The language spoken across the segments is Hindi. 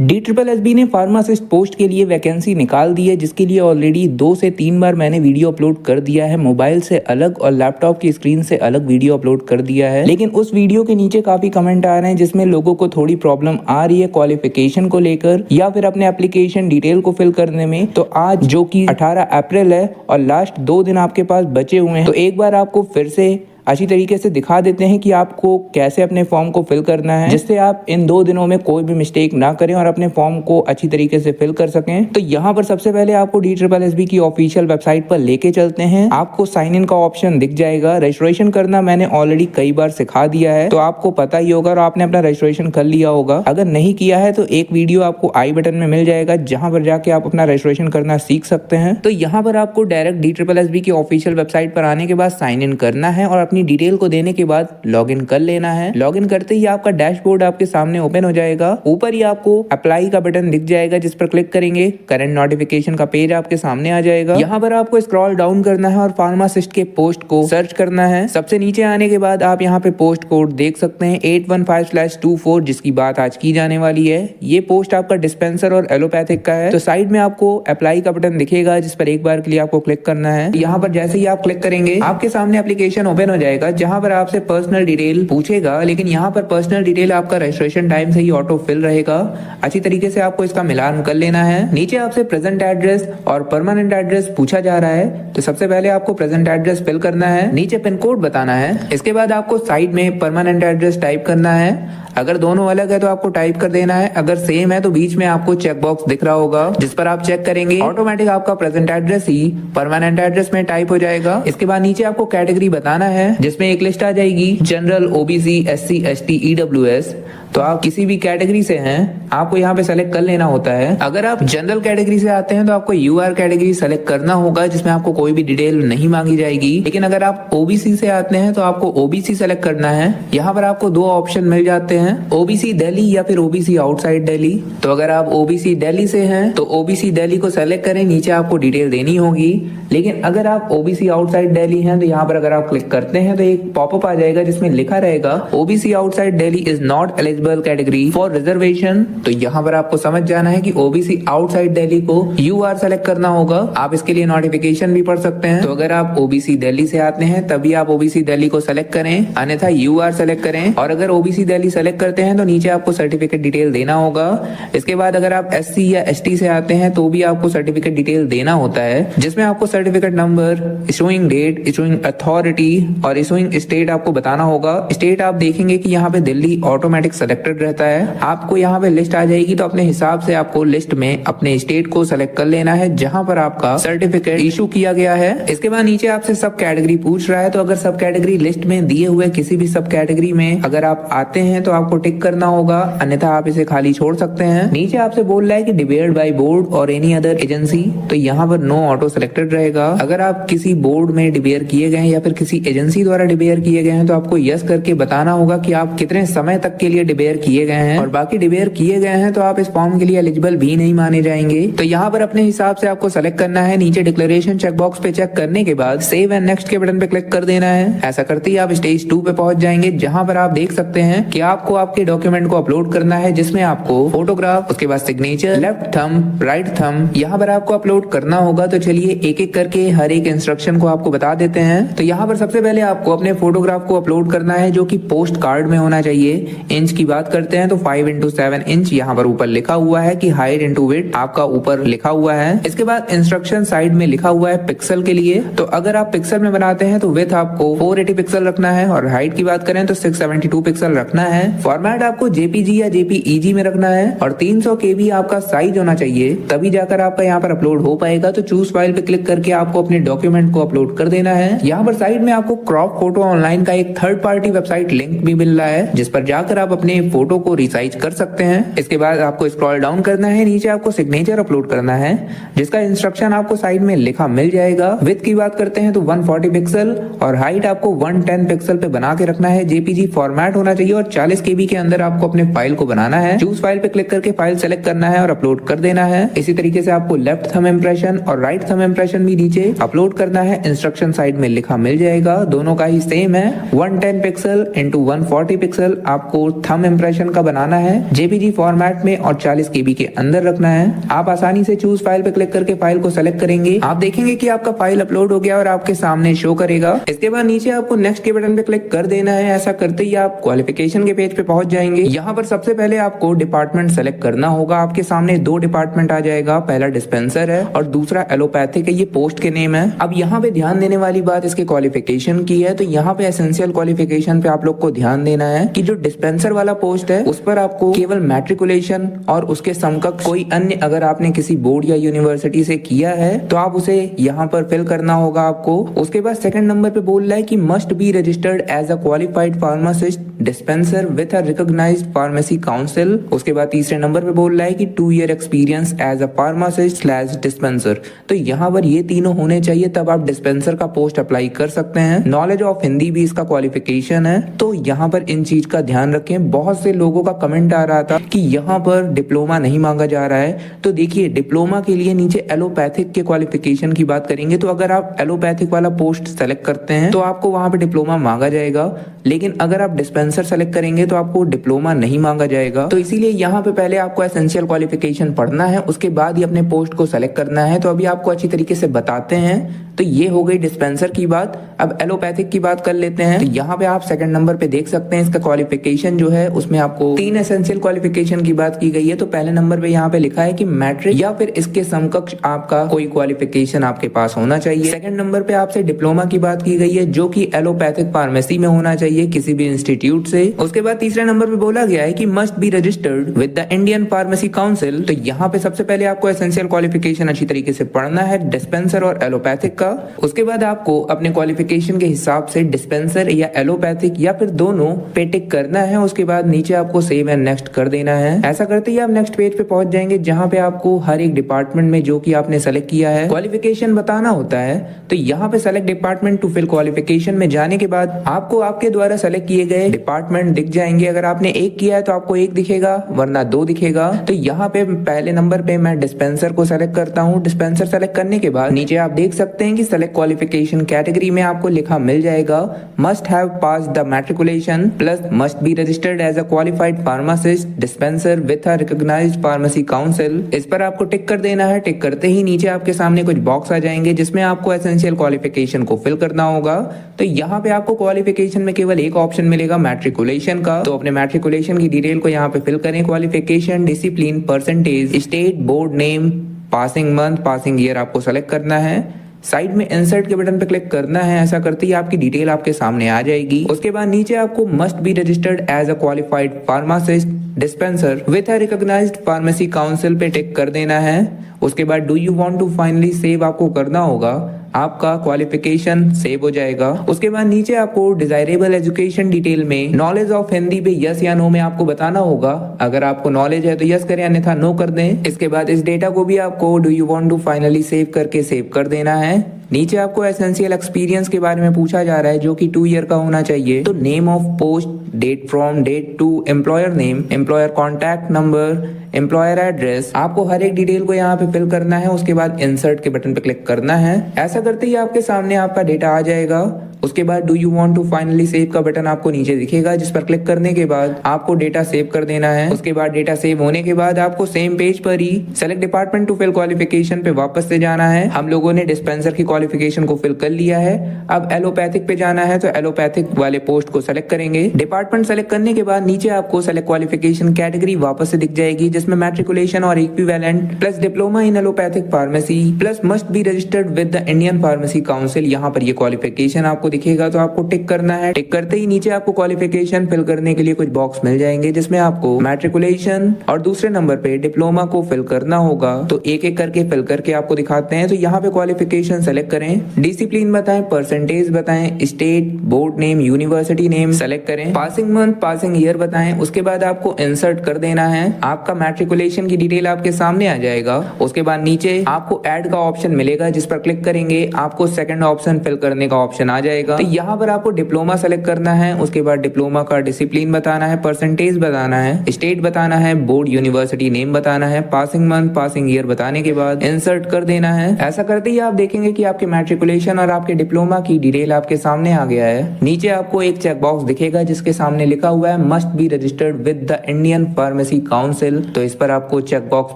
DSSB ने फार्मासिस्ट पोस्ट के लिए वैकेंसी निकाल दी है, जिसके लिए ऑलरेडी 2 से 3 बार मैंने वीडियो अपलोड कर दिया है। मोबाइल से अलग और लैपटॉप की स्क्रीन से अलग वीडियो अपलोड कर दिया है, लेकिन उस वीडियो के नीचे काफी कमेंट आ रहे हैं जिसमें लोगों को थोड़ी प्रॉब्लम आ रही है क्वालिफिकेशन को लेकर या फिर अपने एप्लीकेशन डिटेल को फिल करने में। तो आज जो कि 18 अप्रैल है और लास्ट 2 दिन आपके पास बचे हुए हैं, तो एक बार आपको फिर से अच्छी तरीके से दिखा देते हैं कि आपको कैसे अपने फॉर्म को फिल करना है, जिससे आप इन 2 दिनों में कोई भी मिस्टेक ना करें और अपने फॉर्म को अच्छी तरीके से फिल कर सकें। तो यहाँ पर सबसे पहले आपको DSSB की ऑफिशियल वेबसाइट पर लेके चलते हैं। आपको साइन इन का ऑप्शन दिख जाएगा। रजिस्ट्रेशन करना मैंने ऑलरेडी कई बार सिखा दिया है, तो आपको पता ही होगा और आपने अपना रजिस्ट्रेशन कर लिया होगा। अगर नहीं किया है तो एक वीडियो आपको आई बटन में मिल जाएगा, जहाँ पर जाके आप अपना रजिस्ट्रेशन करना सीख सकते हैं। तो यहाँ पर आपको डायरेक्ट DSSB की ऑफिशियल वेबसाइट पर आने के बाद साइन इन करना है और अपनी डिटेल को देने के बाद लॉगिन कर लेना है। लॉगिन करते ही आपका डैशबोर्ड आपके सामने ओपन हो जाएगा। ऊपर ही आपको अप्लाई का बटन दिख जाएगा, जिस पर क्लिक करेंगे करंट नोटिफिकेशन का पेज आपके सामने आ जाएगा। यहाँ पर आपको स्क्रॉल डाउन करना है और फार्मासिस्ट के पोस्ट को सर्च करना है। सबसे नीचे आने के बाद आप यहाँ पे पोस्ट कोड देख सकते हैं 815/24, जिसकी बात आज की जाने वाली है। ये पोस्ट आपका डिस्पेंसर और एलोपैथिक का है। तो साइड में आपको अप्लाई का बटन दिखेगा, जिस पर एक बार के लिए आपको क्लिक करना है। यहाँ पर जैसे ही आप क्लिक करेंगे आपके सामने एप्लीकेशन ओपन हो जाएगा, जहाँ पर आपसे पर्सनल डिटेल पूछेगा, लेकिन यहाँ पर पर्सनल डिटेल आपका रजिस्ट्रेशन टाइम से ही ऑटो फिल रहेगा। अच्छी तरीके से आपको इसका मिलान कर लेना है। नीचे आपसे प्रेजेंट एड्रेस और परमानेंट एड्रेस पूछा जा रहा है, तो सबसे पहले आपको प्रेजेंट एड्रेस फिल करना है। नीचे पिन कोड बताना है। इसके बाद आपको साइड में परमानेंट एड्रेस टाइप करना है। अगर दोनों अलग है तो आपको टाइप कर देना है। अगर सेम है तो बीच में आपको चेक बॉक्स दिख रहा होगा, जिस पर आप चेक करेंगे ऑटोमेटिक आपका प्रेजेंट एड्रेस ही परमानेंट एड्रेस में टाइप हो जाएगा। इसके बाद नीचे आपको कैटेगरी बताना है, जिसमें एक लिस्ट आ जाएगी general, OBC, SC, ST, EWS। तो आप किसी भी कैटेगरी से हैं, आपको यहाँ पे सेलेक्ट कर लेना होता है। अगर आप जनरल कैटेगरी से आते हैं तो आपको UR कैटेगरी सेलेक्ट करना होगा, जिसमें आपको कोई भी डिटेल नहीं मांगी जाएगी। लेकिन अगर आप OBC से आते हैं तो आपको OBC सेलेक्ट करना है। यहाँ पर आपको 2 ऑप्शन मिल जाते हैं, OBC दिल्ली या फिर OBC आउटसाइड दिल्ली। तो अगर आप OBC दिल्ली से हैं तो OBC दिल्ली को सेलेक्ट करें, नीचे आपको डिटेल देनी होगी। लेकिन अगर आप OBC आउटसाइड दिल्ली हैं तो यहाँ पर अगर आप क्लिक करते हैं तो एक पॉपअप आ जाएगा, जिसमें लिखा रहेगा OBC outside Delhi is not eligible category for reservation. तो यहाँ पर आपको समझ जाना है कि OBC आउटसाइड दिल्ली को UR सेलेक्ट करना होगा। आप इसके लिए नोटिफिकेशन भी पढ़ सकते हैं। तो अगर आप OBC दिल्ली से आते हैं तभी आप OBC दिल्ली को सेलेक्ट करें, अन्यथा UR सेलेक्ट करें। और अगर OBC दिल्ली सेलेक्ट करते हैं तो नीचे आपको सर्टिफिकेट डिटेल देना होगा। इसके बाद अगर आप SC या ST से आते हैं तो भी आपको सर्टिफिकेट डिटेल देना होता है, जिसमें आपको certificate number, issuing date, issuing authority और इशूइंग स्टेट आपको बताना होगा। स्टेट आप देखेंगे कि यहाँ पे दिल्ली ऑटोमेटिक सेलेक्टेड रहता है। आपको यहाँ पे लिस्ट आ जाएगी, तो अपने हिसाब से आपको लिस्ट में अपने स्टेट को सेलेक्ट कर लेना है जहाँ पर आपका सर्टिफिकेट इशू किया गया है। इसके बाद नीचे आपसे सब कैटेगरी पूछ रहा है, तो अगर सब कैटेगरी लिस्ट में दिए हुए किसी भी सब कैटेगरी में अगर आप आते हैं तो आपको टिक करना होगा, अन्यथा आप इसे खाली छोड़ सकते हैं। नीचे आपसे बोल रहा है कि डिबेयर्ड बाय बोर्ड और एनी अदर एजेंसी, तो यहाँ पर नो ऑटो सेलेक्टेड रहेगा। अगर आप किसी बोर्ड में डिबेयर किए गए हैं या फिर किसी एजेंसी द्वारा डिबेयर किए गए हैं तो आपको यस करके बताना होगा कि आप कितने समय तक के लिए डिबेयर किए गए हैं, और बाकी डिबेयर किए गए हैं तो आप इस फॉर्म के लिए एलिजिबल भी नहीं माने जाएंगे। तो यहाँ पर अपने हिसाब से आपको सेलेक्ट करना है। नीचे डिक्लेरेशन चेक बॉक्स पे चेक करने के बाद सेव एंड नेक्स्ट के बटन पे क्लिक कर देना है। ऐसा करते ही आप स्टेज 2 पे पहुंच जाएंगे, जहाँ पर आप देख सकते हैं कि आपको आपके डॉक्यूमेंट को अपलोड करना है, जिसमें आपको फोटोग्राफ, उसके बाद signature, left thumb, right thumb यहाँ पर आपको अपलोड करना होगा। तो चलिए एक एक करके हर एक इंस्ट्रक्शन को आपको बता देते हैं। तो यहाँ पर सबसे पहले आपको अपने फोटोग्राफ को अपलोड करना है, जो कि पोस्ट कार्ड में होना चाहिए। इंच की बात करते हैं तो 5x7 इंच यहाँ पर ऊपर लिखा हुआ है कि हाइट इंटू विड्थ आपका ऊपर लिखा हुआ है। इसके बाद इंस्ट्रक्शन साइड में लिखा हुआ है पिक्सल के लिए। तो अगर आप पिक्सल में बनाते हैं तो विड्थ आपको 480 पिक्सल रखना है और हाइट की बात करें तो 672 पिक्सल रखना है। फॉर्मेट आपको JPG या JPEG में रखना है और 300 KB आपका साइज होना चाहिए, तभी जाकर आपका यहाँ पर अपलोड हो पाएगा। तो चूज फाइल पे क्लिक करके आपको अपने डॉक्यूमेंट को अपलोड कर देना है। यहाँ पर साइड में आपको क्रॉप फोटो ऑनलाइन का एक थर्ड पार्टी वेबसाइट लिंक भी मिल रहा है, जिस पर जाकर आप अपने फोटो को रिसाइज कर सकते हैं। इसके बाद आपको स्क्रॉल डाउन करना है, नीचे आपको सिग्नेचर अपलोड करना है, जिसका इंस्ट्रक्शन आपको साइड में लिखा मिल जाएगा। विड्थ की बात करते हैं तो 140 पिक्सल और हाइट आपको 110 पिक्सल पे बना के रखना है। JPG फॉर्मेट होना चाहिए और 40 KB के अंदर आपको अपने फाइल को बनाना है। चूज फाइल पे क्लिक करके फाइल सेलेक्ट करना है और अपलोड कर देना है। इसी तरीके से आपको लेफ्ट थंब इम्प्रेशन और राइट थंब इम्प्रेशन भी नीचे अपलोड करना है। इंस्ट्रक्शन साइड में लिखा मिल जाएगा, दोनों का ही सेम है। 110 पिक्सल इंटू 140 पिक्सल आपको थंब थंब इम्प्रेशन का बनाना है, जेपीजी फॉर्मेट में और 40 KB के अंदर रखना है। आप आसानी से चूज फाइल पे क्लिक करके फाइल को सेलेक्ट करेंगे। आप देखेंगे कि आपका फाइल अपलोड हो गया और आपके सामने शो करेगा। इसके बाद नीचे आपको नेक्स्ट के बटन पे क्लिक कर देना है। ऐसा करते ही आप क्वालिफिकेशन के पेज पे पहुंच जाएंगे। यहाँ पर सबसे पहले आपको डिपार्टमेंट सेलेक्ट करना होगा। आपके सामने दो डिपार्टमेंट आ जाएगा, पहला डिस्पेंसर है और दूसरा एलोपैथिक है। ये पोस्ट के नेम है। अब यहाँ पे ध्यान देने वाली बात इसके क्वालिफिकेशन की है। तो यहाँ पे एसेंशियल क्वालिफिकेशन पे आप लोग को ध्यान देना है कि जो डिस्पेंसर वाला पोस्ट है उस पर आपको केवल मैट्रिकुलेशन और उसके समकक्ष कोई अन्य अगर आपने किसी बोर्ड या यूनिवर्सिटी से किया है तो आप उसे यहाँ पर फिल करना होगा आपको। उसके बाद सेकंड नंबर पे बोल रहा है कि must be registered as a qualified pharmacist dispenser with a recognised pharmacy council. उसके बाद तीसरे नंबर पे बोल रहा है कि 2 year experience as a pharmacist / dispenser. तो यहाँ पर ये तीनों होने चाहिए, तब आप डिस्पेंसर का पोस्ट अप्लाई कर सकते हैं। नॉलेज ऑफ हिंदी भी इसका क्वालिफिकेशन है। तो यहाँ पर इन चीज का ध्यान रखें। बहुत से लोगों का कमेंट आ रहा था कि यहाँ पर डिप्लोमा नहीं मांगा जा रहा है। तो देखिए, डिप्लोमा के लिए नीचे एलोपैथिक के क्वालिफिकेशन की बात करेंगे तो अगर आप एलोपैथिक वाला पोस्ट सेलेक्ट करते हैं तो आपको वहां पे डिप्लोमा मांगा जाएगा, लेकिन अगर आप डिस्पेंसर सेलेक्ट करेंगे तो आपको डिप्लोमा नहीं मांगा जाएगा। तो इसीलिए यहाँ पे पहले आपको एसेंशियल क्वालिफिकेशन पढ़ना है, उसके बाद ही अपने पोस्ट को सेलेक्ट करना है। तो अभी आपको अच्छी तरीके से बताते हैं। तो ये हो गई डिस्पेंसर की बात। अब एलोपैथिक की बात कर लेते हैं। तो यहाँ पे आप सेकंड नंबर पे देख सकते हैं इसका क्वालिफिकेशन जो है उसमें आपको 3 एसेंशियल क्वालिफिकेशन की बात की गई है। तो पहले नंबर पे यहाँ पे लिखा है कि मैट्रिक या फिर इसके समकक्ष आपका कोई क्वालिफिकेशन आपके पास होना चाहिए। सेकंड नंबर पे आपसे डिप्लोमा की बात की गई है जो कि एलोपैथिक फार्मेसी में होना चाहिए किसी भी इंस्टीट्यूट से। उसके बाद तीसरे नंबर पे बोला गया है कि must be registered with the Indian pharmacy council. तो यहाँ पे सबसे पहले आपको एसेंशियल क्वालिफिकेशन अच्छी तरीके से पढ़ना है डिस्पेंसर और एलोपैथिक का। उसके बाद आपको अपने क्वालिफिकेशन के हिसाब से डिस्पेंसर या एलोपैथिक या फिर दोनों पे टिक करना है। उसके बाद नीचे आपको सेव एंड नेक्स्ट कर देना है। ऐसा करते ही आप नेक्स्ट पेज पे पहुंच जाएंगे जहां पे आपको हर एक डिपार्टमेंट में जो कि आपने सेलेक्ट किया है क्वालिफिकेशन बताना होता है। तो यहाँ पे select department to fill qualification में जाने के बाद आपको आपके द्वारा सेलेक्ट किए गए डिपार्टमेंट दिख जाएंगे। अगर आपने एक किया है तो आपको एक दिखेगा वरना 2 दिखेगा। तो यहाँ पे पहले नंबर पे मैं डिस्पेंसर को सेलेक्ट करता हूँ। डिस्पेंसर सेलेक्ट करने के बाद नीचे आप देख सकते हैं कि सेलेक्ट क्वालिफिकेशन कैटेगरी में आपको लिखा मिल जाएगा must have pass the matriculation plus must be registered as a qualified pharmacist dispenser with a recognised pharmacy council. इस पर आपको टिक कर देना है। टिक करते ही नीचे आपके सामने कुछ बॉक्स आ जाएंगे जिसमें आपको एसेंशियल क्वालिफिकेशन को फिल करना होगा। तो यहाँ पे आपको क्वालिफिकेशन में केवल एक ऑप्शन मिलेगा मैट्रिकुलेशन का। तो अपने मैट्रिकुलेशन की डिटेल को यहाँ पे फिल करें। Qualification, discipline, percentage, state, board name, passing month, passing year आपको सेलेक्ट करना है। साइड में इंसर्ट के बटन पर क्लिक करना है। ऐसा करते ही आपकी डिटेल आपके सामने आ जाएगी। उसके बाद नीचे आपको must be registered as a qualified pharmacist dispenser with a recognised pharmacy council पे टिक कर देना है। उसके बाद do you want to finally save आपको करना होगा। आपका क्वालिफिकेशन सेव हो जाएगा। उसके बाद नीचे आपको डिजायरेबल एजुकेशन डिटेल में नॉलेज ऑफ हिंदी पे यस या नो में आपको बताना होगा। अगर आपको नॉलेज है तो यस करें अन्यथा नो कर दें। इसके बाद इस डेटा को भी आपको do you want to finally save करके सेव कर देना है। नीचे आपको एसेंशियल एक्सपीरियंस के बारे में पूछा जा रहा है जो कि 2 ईयर का होना चाहिए। तो name of post, date from, date to, employer name, employer contact number, employer address, आपको हर एक डिटेल को यहाँ पे फिल करना है। उसके बाद इंसर्ट के बटन पे क्लिक करना है। ऐसा करते ही आपके सामने आपका डेटा आ जाएगा। उसके बाद do you want to finally save का बटन आपको नीचे दिखेगा जिस पर क्लिक करने के बाद आपको डेटा सेव कर देना है। उसके बाद डेटा सेव होने के बाद आपको सेम पेज पर ही select department to fill qualification पे वापस से जाना है। हम लोगों ने डिस्पेंसर की क्वालिफिकेशन को फिल कर लिया है। अब एलोपैथिक पे जाना है तो एलोपैथिक वाले पोस्ट को सेलेक्ट करेंगे। डिपार्टमेंट सेलेक्ट करने के बाद नीचे आपको सेलेक्ट क्वालिफिकेशन कैटेगरी वापस से दिख जाएगी जिसमें मैट्रिकुलेशन और equivalent plus diploma in allopathic pharmacy plus must be registered with the Indian pharmacy council. यहाँ पर ये क्वालिफिकेशन आपको दिखेगा तो आपको टिक करना है। टिक करते ही नीचे आपको क्वालिफिकेशन फिल करने के लिए कुछ बॉक्स मिल जाएंगे जिसमें आपको मैट्रिकुलेशन और दूसरे नंबर पे डिप्लोमा को फिल करना होगा। तो एक एक करके फिल करके आपको दिखाते हैं। तो यहाँ पे क्वालिफिकेशन सेलेक्ट करें, डिसिप्लिन बताएं, परसेंटेज बताएं, state, board name, university name select करें, पासिंग मंथ, पासिंग ईयर बताएं। उसके बाद आपको इंसर्ट कर देना है। आपका मैट्रिकुलेशन की डिटेल आपके सामने आ जाएगा। उसके बाद नीचे आपको ऐड का ऑप्शन मिलेगा जिस पर क्लिक करेंगे आपको सेकंड ऑप्शन फिल करने का ऑप्शन आ जाएगा। जाएगा। तो यहाँ पर आपको डिप्लोमा सेलेक्ट करना है, उसके बाद डिप्लोमा का डिसिप्लिन बताना है, परसेंटेज बताना है, स्टेट बताना है, बोर्ड यूनिवर्सिटी नेम बताना है, पासिंग मंथ पासिंग ईयर बताने के बाद इंसर्ट कर देना है। ऐसा करते ही आप देखेंगे कि आपके मैट्रिकुलेशन और आपके डिप्लोमा की डिटेल आपके सामने आ गया है। नीचे आपको एक चेक बॉक्स दिखेगा जिसके सामने लिखा हुआ है must be registered with the Indian pharmacy council. तो इस पर आपको चेक बॉक्स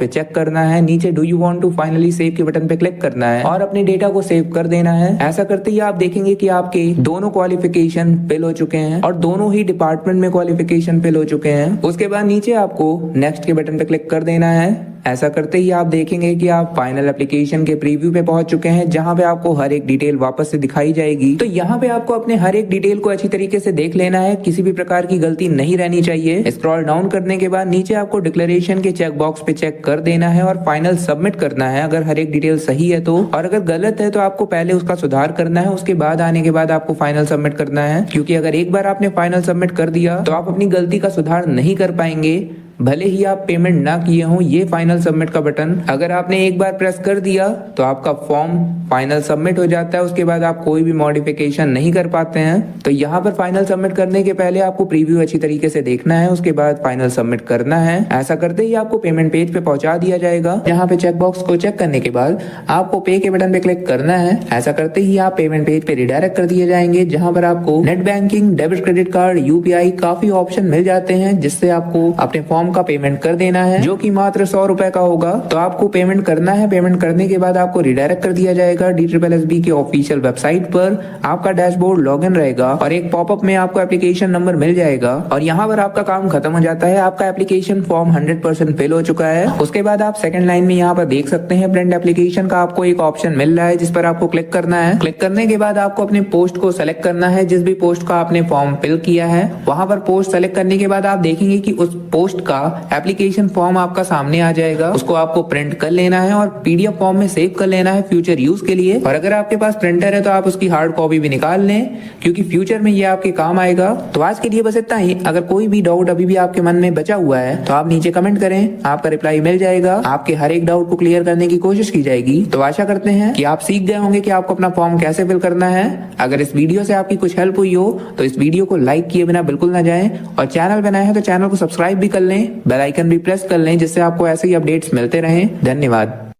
पे चेक करना है। नीचे do you want to finally save के बटन पे क्लिक करना है और अपने डेटा को सेव कर देना है। ऐसा करते ही आप देखेंगे कि आपके दोनों क्वालिफिकेशन फिल हो चुके हैं और दोनों ही डिपार्टमेंट में क्वालिफिकेशन फिल हो चुके हैं। उसके बाद नीचे आपको नेक्स्ट के बटन पे क्लिक कर देना है। ऐसा करते ही आप देखेंगे कि आप फाइनल एप्लीकेशन के प्रीव्यू पे पहुंच चुके हैं, जहां पे आपको हर एक डिटेल वापस से दिखाई जाएगी। तो यहाँ पे आपको अपने हर एक डिटेल को अच्छी तरीके से देख लेना है, किसी भी प्रकार की गलती नहीं रहनी चाहिए। स्क्रॉल डाउन करने के बाद नीचे आपको डिक्लेरेशन के चेक बॉक्स पे चेक कर देना है और फाइनल सबमिट करना है अगर हर एक डिटेल सही है तो, और अगर गलत है तो आपको पहले उसका सुधार करना है, उसके बाद आने के बाद आपको फाइनल सबमिट करना है। क्योंकि अगर एक बार आपने फाइनल सबमिट कर दिया तो आप अपनी गलती का सुधार नहीं कर पाएंगे, भले ही आप पेमेंट ना किए हो। ये फाइनल सबमिट का बटन अगर आपने एक बार प्रेस कर दिया तो आपका फॉर्म फाइनल सबमिट हो जाता है, उसके बाद आप कोई भी मॉडिफिकेशन नहीं कर पाते हैं। तो यहाँ पर फाइनल सबमिट करने के पहले आपको प्रीव्यू अच्छी तरीके से देखना है, उसके बाद फाइनल सबमिट करना है। ऐसा करते ही आपको पेमेंट पेज पे पहुंचा दिया जाएगा, जहाँ पे चेक बॉक्स को चेक करने के बाद आपको पे के बटन पे क्लिक करना है। ऐसा करते ही आप पेमेंट पेज पे रिडायरेक्ट कर दिए जाएंगे, जहाँ पर आपको net banking, debit credit card, UPI काफी ऑप्शन मिल जाते हैं, जिससे आपको अपने फॉर्म का पेमेंट कर देना है, जो कि मात्र 100 रुपए का होगा। तो आपको पेमेंट करना है। पेमेंट करने के बाद आपको रिडायरेक्ट कर दिया जाएगा DSSB के ऑफिशियल वेबसाइट पर। आपका डैशबोर्ड लॉगिन रहेगा और एक पॉपअप में आपको एप्लीकेशन नंबर मिल जाएगा और यहाँ पर आपका काम खत्म हो जाता है। आपका एप्लीकेशन फॉर्म 100% फिल हो चुका है। उसके बाद आप सेकंड लाइन में यहाँ पर देख सकते हैं प्रिंट एप्लीकेशन का आपको एक ऑप्शन मिल रहा है, जिस पर आपको क्लिक करना है। क्लिक करने के बाद आपको अपने पोस्ट को सेलेक्ट करना है, जिस भी पोस्ट का आपने फॉर्म फिल किया है। वहां पर पोस्ट सेलेक्ट करने के बाद आप देखेंगे कि उस पोस्ट का एप्लीकेशन फॉर्म आपका सामने आ जाएगा। उसको आपको प्रिंट कर लेना है और PDF फॉर्म में सेव कर लेना है फ्यूचर यूज के लिए। और अगर आपके पास प्रिंटर है तो आप उसकी हार्ड कॉपी भी निकाल लें, क्योंकि फ्यूचर में ये आपके काम आएगा। तो आज के लिए बस इतना ही। अगर कोई भी डाउट अभी भी आपके मन में बचा हुआ है तो आप नीचे कमेंट करें, आपका रिप्लाई मिल जाएगा। आपके हर एक डाउट को क्लियर करने की कोशिश की जाएगी। तो आशा करते हैं कि आप सीख गए होंगे कि आपको अपना फॉर्म कैसे फिल करना है। अगर इस वीडियो से आपकी कुछ हेल्प हुई हो तो इस वीडियो को लाइक किए बिना बिल्कुल ना जाएं, और चैनल बनाए हैं तो चैनल को सब्सक्राइब भी कर लें, बेल आइकन भी प्रेस कर लें, जिससे आपको ऐसे ही अपडेट्स मिलते रहें। धन्यवाद।